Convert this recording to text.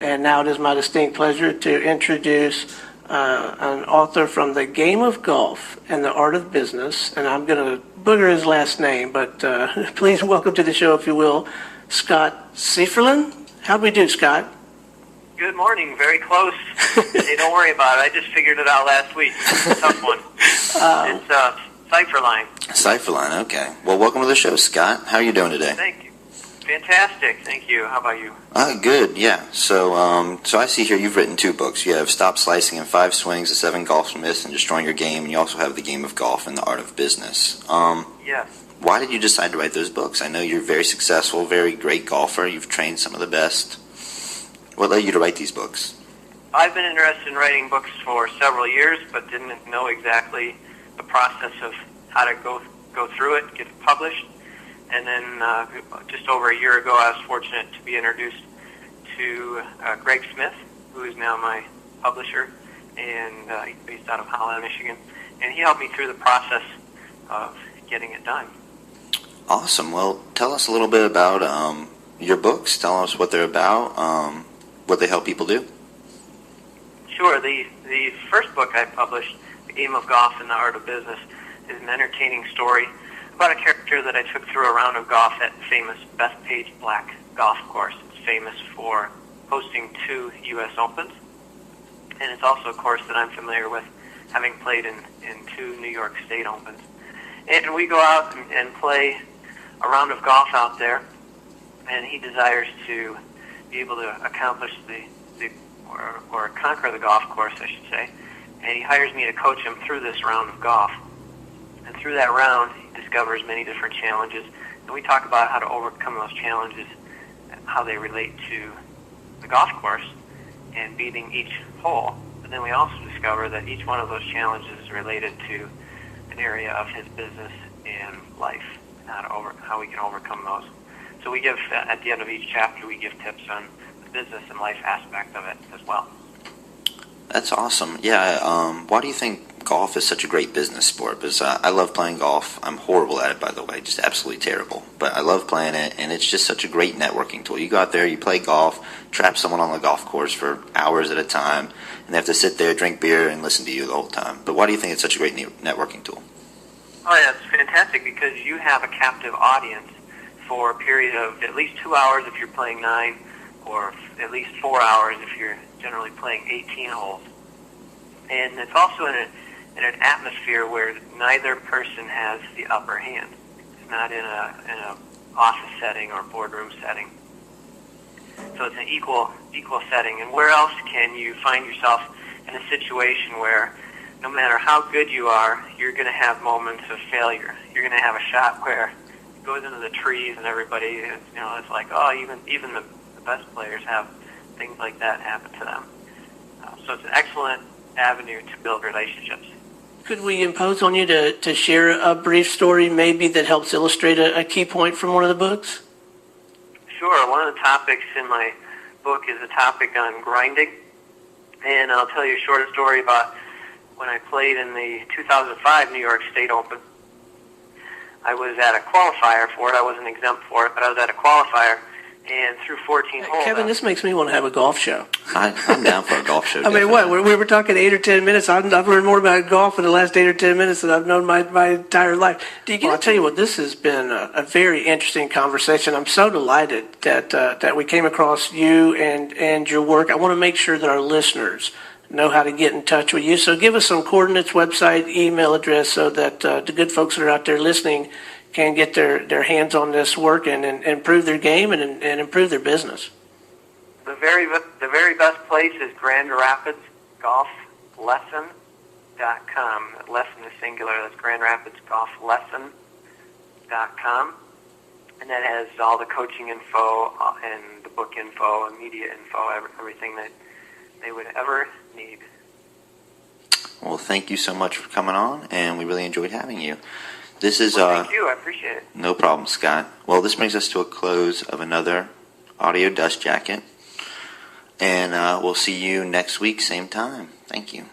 And now it is my distinct pleasure to introduce an author from the game of golf and the art of business, and I'm going to booger his last name, but please welcome to the show, if you will, Scott Seiferlin. How'd we do, Scott? Good morning. Very close. Hey, don't worry about it. I just figured it out last week. Tough one. It's Seiferline. Seiferline, okay. Well, welcome to the show, Scott. How are you doing today? Thank you. Fantastic. Thank you. How about you? Good, yeah. So I see here you've written 2 books. You have Stop Slicing in 5 Swings, The 7 Golf Myths and Destroying Your Game, and you also have The Game of Golf and the Art of Business. Yes. Why did you decide to write those books? I know you're very successful, very great golfer. You've trained some of the best. What led you to write these books? I've been interested in writing books for several years, but didn't know exactly the process of how to go through it, get it published. And then just over a year ago, I was fortunate to be introduced to Greg Smith, who is now my publisher, and he's based out of Holland, Michigan. And he helped me through the process of getting it done. Awesome. Well, tell us a little bit about your books. Tell us what they're about, what they help people do. Sure. The first book I published, The Game of Golf and the Art of Business, is an entertaining story about a character that I took through a round of golf at the famous Bethpage Black Golf Course. It's famous for hosting 2 U.S. Opens, and it's also a course that I'm familiar with, having played in 2 New York State Opens. And we go out and play a round of golf out there, and he desires to be able to accomplish or conquer the golf course, I should say, and he hires me to coach him through this round of golf. And through that round, he discovers many different challenges, and we talk about how to overcome those challenges, how they relate to the golf course, and beating each hole. But then we also discover that each one of those challenges is related to an area of his business and life, and how we can overcome those. So we give, at the end of each chapter, we give tips on the business and life aspect of it as well. That's awesome. Yeah, why do you think golf is such a great business sport? Because I love playing golf. I'm horrible at it, by the way, just absolutely terrible. But I love playing it, and it's just such a great networking tool. You go out there, you play golf, trap someone on the golf course for hours at a time, and they have to sit there, drink beer, and listen to you the whole time. But why do you think it's such a great networking tool? Oh, yeah, it's fantastic because you have a captive audience for a period of at least 2 hours if you're playing 9, or at least 4 hours if you're generally playing 18 holes. And it's also in an atmosphere where neither person has the upper hand. It's not in a office setting or boardroom setting. So it's an equal setting. And where else can you find yourself in a situation where no matter how good you are, you're going to have moments of failure. You're going to have a shot where it goes into the trees and everybody, it's like, oh, even the best players have things like that happen to them. So it's an excellent avenue to build relationships. Could we impose on you to share a brief story maybe that helps illustrate a key point from one of the books? Sure. One of the topics in my book is a topic on grinding. And I'll tell you a short story about when I played in the 2005 New York State Open. I was at a qualifier for it. I wasn't exempt for it, but I was at a qualifier. And through 14 holes... Kevin, this makes me want to have a golf show. I'm down for a golf show. I mean, what? We were talking 8 or 10 minutes. I've learned more about golf in the last 8 or 10 minutes than I've known my entire life. I'll tell you what, this has been a very interesting conversation. I'm so delighted that we came across you and your work. I want to make sure that our listeners know how to get in touch with you. So give us some coordinates, website, email address, so that the good folks that are out there listening can get their hands on this work and improve their game and improve their business. The very best place is Grand Rapids Golf Lesson.com. Lesson is singular. That's Grand Rapids Golf Lesson.com. And that has all the coaching info and the book info and media info, everything that they would ever need. Well, thank you so much for coming on, and we really enjoyed having you. This is thank you. I appreciate it. No problem, Scott. Well, this brings us to a close of another Audio Dust Jacket, and we'll see you next week, same time. Thank you.